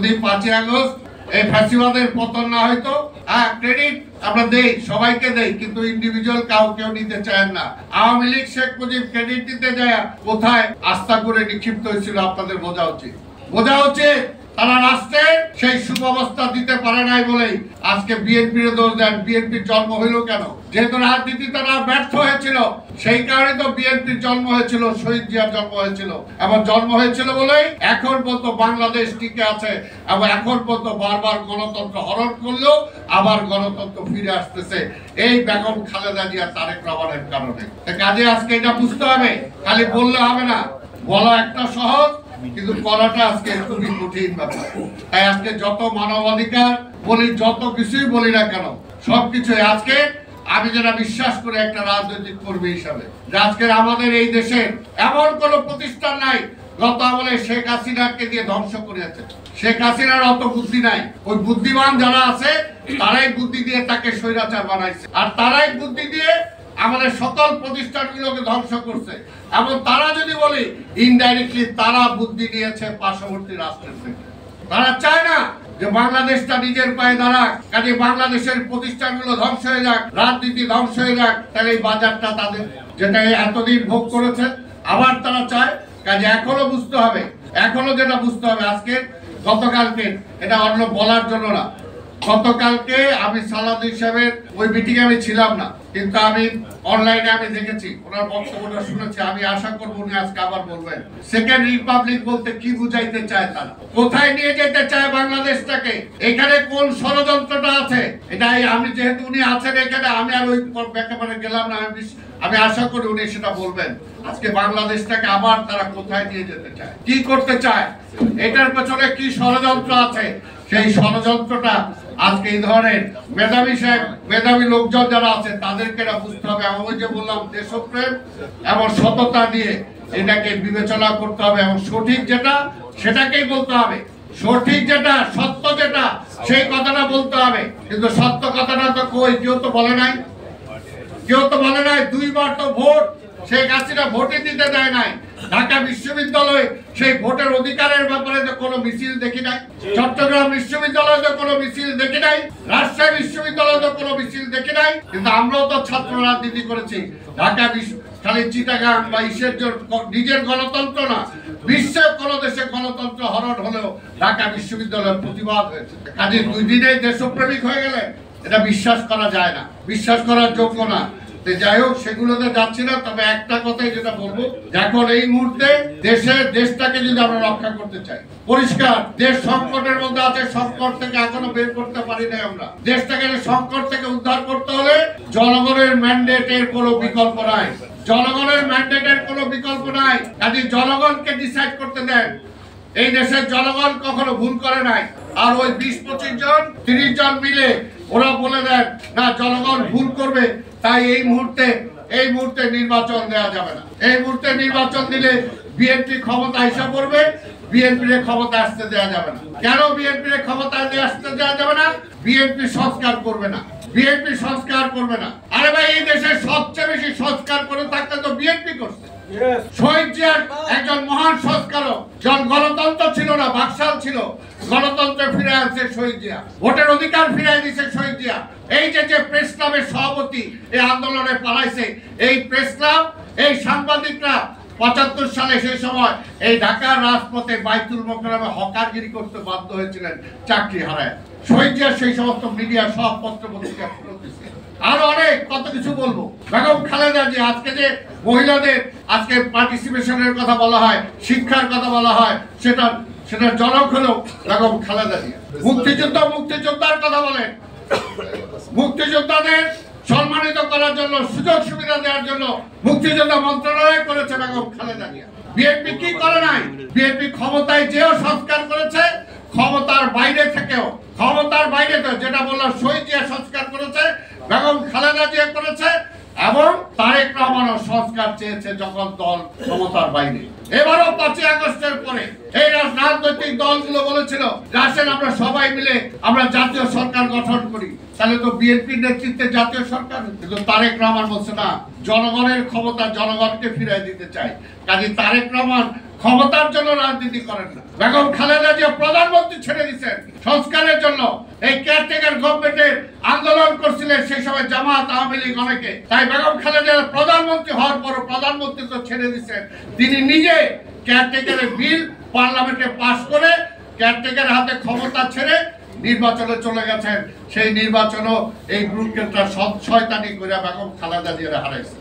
যদি 5ই আগস্ট এই ফ্যাসিবাদের পতন না হয়তো, ক্রেডিট আমরা দেই, সবাইকে দেই, কিন্তু ইন্ডিভিজুয়াল কেউ নিতে চায় না। আওয়ামী লীগ শেখ মুজিব ক্রেডিট দিতে যায় কোথায় আস্থা করে নিক্ষিপ্ত হয়েছিল আপনাদের বোঝা উচিত। তারা রাষ্ট্রে সেই সুব্যবস্থা দিতে পারে নাই বলেই আজকে বিএনপির দোষ দেন। বিএনপির জন্ম হইল কেন? যেহেতু রাজনীতি তারা ব্যর্থ হয়েছিল, সেই কারণে তো বিএনপির জন্ম হয়েছিল, শহীদ জিয়ার জন্ম হয়েছিল। এবং জন্ম হয়েছিল বলেই এখন পর্যন্ত বাংলাদেশ টিকে আছে, এবং এখন পর্যন্ত বারবার গণতন্ত্র হরণ করলেও আবার গণতন্ত্র ফিরে আসতেছে এই বেগম খালেদা জিয়া তারেক রহমানের কারণে। কাজে আজকে এটা বুঝতে হবে, খালি বললে হবে না। বলা একটা সহজ, কিন্তু করাটা আজকে খুবই কঠিন ব্যাপার। তাই আজকে যত মানবাধিকার বলি, যত কিছুই বলি না কেন, সবকিছু আজকে আমি যেটা বিশ্বাস করি একটা রাজনৈতিক কর্মী হিসাবে, যে আজকে আমাদের এই দেশে এমন কোন প্রতিষ্ঠান নাই গত আমলে শেখ হাসিনাকে দিয়ে ধ্বংস করেছে। শেখ হাসিনার অত বুদ্ধি নাই, ওই বুদ্ধিমান যারা আছে তারাই বুদ্ধি দিয়ে তাকে স্বৈরাচার বানাইছে, আর তারাই বুদ্ধি দিয়ে আমাদের সকল প্রতিষ্ঠানগুলোকে ধ্বংস করছে। এবং তারা যদি বলি ইনডাইরেক্টলি তারা বুদ্ধি দিয়েছে পার্শ্ববর্তী রাষ্ট্রের থেকে। তারা চায় না যে বাংলাদেশটা নিজের পায়ে দাঁড়াক, কাজে বাংলাদেশের প্রতিষ্ঠানগুলো ধ্বংস হয়ে যাক, রাজনীতি ধ্বংস হয়ে যাক। তাহলে এই বাজারটা তাদের যেটা এতদিন ভোগ করেছে আবার তারা চায়। কাজে এখনো বুঝতে হবে, যেটা বুঝতে হবে আজকে গতকালকে, এটা অন্য বলার জন্য না, গতকালকে আমি সালাউদ্দিন সাহেবের ওই মিটিং আমি ছিলাম না, কিন্তু আমি অনলাইনে আমি দেখেছি, ওনার বক্তব্যটা শুনেছি। আমি আশা করবো উনি আজকে আবার বলবেন সেকেন্ড রিপাবলিক বলতে কি বুঝাইতে চায়, তারা কোথায় নিয়ে যেতে চায় বাংলাদেশটাকে, এখানে কোন ষড়যন্ত্রটা আছে। এটাই আমি, যেহেতু উনি আছেন এখানে, আমি আর ওই ব্যাপারে গেলাম না। আমি আশা করি উনি সেটা বলবেন। আজকে বাংলাদেশটাকে আবার তারা কোথায় নিয়ে যেতে চায়, কি করতে চায়, এটার পেছনে কি ষড়যন্ত্র আছে, সেই ষড়যন্ত্রটা আজকে এই ধরনের মেধাবী লোকজন যারা আছে তাদেরকে বুঝতে হবে। এবং ওই যে বললাম, দেশপ্রেম এবং সততা দিয়ে এটাকে বিবেচনা করতে হবে, এবং সঠিক যেটা সেটাকেই বলতে হবে, সঠিক যেটা, সত্য যেটা, সেই কথাটা বলতে হবে। কিন্তু সত্য কথাটা তো কই, কেউ তো বলে নাই। 2বার তো ভোট শেখ হাসিনা ভোটে দিতে দেয় নাই। ঢাকা বিশ্ববিদ্যালয়ে সেই ভোটের অধিকারের ব্যাপারে তো কোনো মিছিল দেখি নাই, চট্টগ্রাম বিশ্ববিদ্যালয়ে তো কোনো মিছিল দেখি নাই, রাজশাহী বিশ্ববিদ্যালয়ে তো কোনো মিছিল দেখি নাই। কিন্তু আমরাও তো ছাত্র রাজনীতি করেছি। ঢাকা খালি চিটাগাং বা নিজের গণতন্ত্র না, বিশ্বের কোন দেশে গণতন্ত্র হরণ হলেও ঢাকা বিশ্ববিদ্যালয়ের প্রতিবাদ হয়েছে। কাজে 2 দিনেই দেশপ্রেমিক হয়ে গেলে এটা বিশ্বাস করা যায় না, বিশ্বাস করার যোগ্য না। যাই হোক, সেগুলোতে যাচ্ছি না। তবে একটা কথাই যেটা বলবো, এখন এই মুহূর্তে দেশটাকে যদি আমরা রক্ষা করতে চাই, পরিষ্কার দেশ সংকটের মধ্যে আছে, সংকট থেকে এখনো বের করতে পারি নাই আমরা। দেশটাকে সংকট থেকে উদ্ধার করতে হলে জনগণের ম্যান্ডেটের কোনো বিকল্প নাই, কাজে জনগণকে ডিসাইড করতে দেন। এই দেশের জনগণ কখনো ভুল করে নাই। আর ওই 20-25 জন 30 জন মিলে ওরা বলে দেন না জনগণ ভুল করবে, তাই এই মুহূর্তে নির্বাচন দেওয়া যাবে না। এই মুহূর্তে নির্বাচন দিলে বিএনপি ক্ষমতা হিসাব করবে, বিএনপির ক্ষমতা আসতে দেওয়া যাবে না। কেন বিএনপির ক্ষমতা আসতে দেওয়া যাবে না? বিএনপি সংস্কার করবে না। আরে ভাই, এই দেশে সবচেয়ে বেশি সংস্কার করে থাকতে তো বিএনপি করছে। শহীদ জিয়ার একজন মহান সংস্কারক, যখন গণতন্ত্র ছিল না, বাকশাল ছিল, গণতন্ত্র ফিরে আসছে শহীদ জিয়া, ভোটের অধিকার ফিরে দিচ্ছে শহীদ জিয়া। এই যে প্রেস ক্লাবের সভাপতি এই আন্দোলনে পালাইছে, এই প্রেস ক্লাব, এই সাংবাদিকরা 75 সালে সেই সময় এই ঢাকার রাজপথে বাইতুল মোকাররমে হকারগিরি করতে বাধ্য হয়েছিলেন, চাকরি হারায়। শহীদ জিয়া সেই সমস্ত মিডিয়া সব পত্র পত্রিকা ফেরত দিচ্ছে। আরো অনেক কত কিছু বলবো। বেগম খালেদা জিয়া, আজকে যে মহিলাদের আজকে পার্টিসিপেশনের কথা বলা হয়, শিক্ষার কথা বলা হয়, সেটার জনক হলো বেগম খালেদা জিয়া। মুক্তিযোদ্ধার কথা বলেন, মুক্তিযোদ্ধাদের সম্মানিত করার জন্য, সুযোগ সুবিধা দেওয়ার জন্য মুক্তিযোদ্ধা মন্ত্রণালয় করেছে বেগম খালেদা জিয়া। বিএনপি কি করে নাই? বিএনপি ক্ষমতায় যেও সংস্কার করেছে, ক্ষমতার বাইরে থেকেও, যেটা বললাম, শহীদ জিয়া সংস্কার করেছে, বেগম খালেদা জিয়া করেছে, এবং তারেক রহমানও সংস্কার চেয়েছে যখন দল ক্ষমতার বাইরে। এবারও 5ই আগস্টের পরে এই রাজনৈতিক দলগুলো বলেছিল আসেন আমরা সবাই মিলে আমরা জাতীয় সরকার গঠন করি, তাহলে তো বিএনপির নেতৃত্বে জাতীয় সরকার। কিন্তু তারেক রহমান বলছে না, জনগণের ক্ষমতা জনগণকে ফিরিয়ে দিতে চাই। কাজে তারেক রহমান ক্ষমতার জন্য রাজনীতি করেন না। বেগম খালেদা জিয়া প্রধানমন্ত্রী ছেড়ে দিচ্ছে। করে জামাত আওয়ামী লীগ অনেকে। তাই বেগম খালেদা প্রধানমন্ত্রী হওয়ার পর প্রধানমন্ত্রী তো ছেড়ে দিচ্ছেন, তিনি নিজে কেয়ারটেকারের বিল পার্লামেন্টে পাশ করে কেয়ারটেকারের হাতে ক্ষমতা ছেড়ে নির্বাচনে চলে গেছেন। সেই নির্বাচনও এই গ্রুপকে শয়তানি করে বেগম খালেদা জিয়ার হারাইছে।